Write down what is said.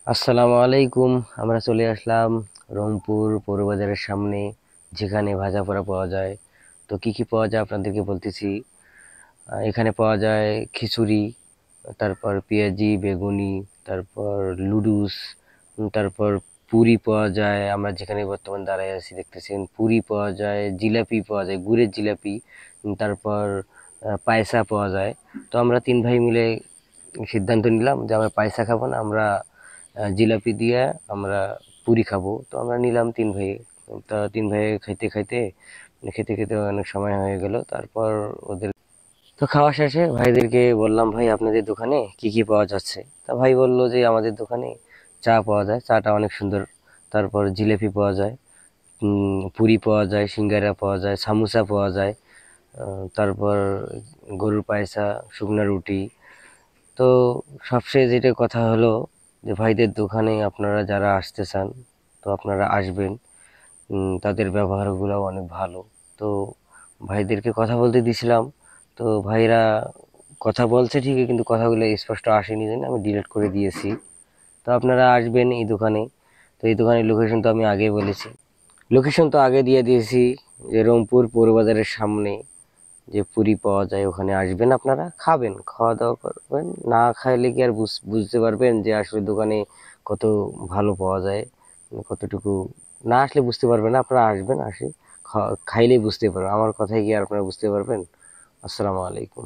আসসালামু আলাইকুম। আমরা চলে আসলাম রংপুর পৌর বাজারের সামনে, যেখানে ভাজা পোড়া পাওয়া যায়। তো কি কি পাওয়া যায় আপনাদেরকে বলতেছি। এখানে পাওয়া যায় খিচুড়ি, তারপর পেঁয়াজি বেগুনি, তারপর লুডুস, তারপর পুরি পাওয়া যায়। আমরা যেখানে বর্তমান দাঁড়ায় আছি দেখতেছেন, পুরি পাওয়া যায়, জিলাপি পাওয়া যায়, গুড়ের জিলাপি। তারপর পায়েসা পাওয়া যায়। তো আমরা তিন ভাই মিলে সিদ্ধান্ত নিলাম যে আমরা পায়েসা খাবো না, আমরা জিলাপি দিয়ে আমরা পুরি খাবো। তো আমরা নিলাম তিন ভাই। তা তিন ভাই খাইতে খাইতে খেতে খেতে অনেক সময় হয়ে গেল। তারপর ওদের তো খাওয়া শেষে ভাইদেরকে বললাম, ভাই আপনাদের দোকানে কি কি পাওয়া যাচ্ছে? তা ভাই বললো যে আমাদের দোকানে চা পাওয়া যায়, চাটা অনেক সুন্দর। তারপর জিলাপি পাওয়া যায়, পুরি পাওয়া যায়, সিঙ্গারা পাওয়া যায়, সামোসা পাওয়া যায়। তারপর গরুর পায়েসা, শুকনা রুটি। তো সবচেয়ে যেটা কথা হলো যে ভাইদের দোকানে আপনারা যারা আসতে চান, তো আপনারা আসবেন। তাদের ব্যবহারগুলো অনেক ভালো। তো ভাইদেরকে কথা বলতে দিছিলাম, তো ভাইরা কথা বলছে ঠিকই, কিন্তু কথাগুলো স্পষ্ট আসেনি, জন্য আমি ডিলিট করে দিয়েছি। তো আপনারা আসবেন এই দোকানে। তো এই দোকানের লোকেশন তো আমি আগেই বলেছি, লোকেশন তো আগে দিয়ে দিয়েছি, যে রংপুর পৌর বাজারের সামনে যে পুরি পাওয়া যায়, ওখানে আসবেন, আপনারা খাবেন, খাওয়া দাওয়া করবেন। না খাইলে কি আর বুঝতে পারবেন যে আসলে দোকানে কত ভালো পাওয়া যায়, কতটুকু। না আসলে বুঝতে পারবেন না, আপনারা আসবেন, আসি খাইলেই বুঝতে পারবেন। আমার কথাই কি আর আপনারা বুঝতে পারবেন? আসসালামু আলাইকুম।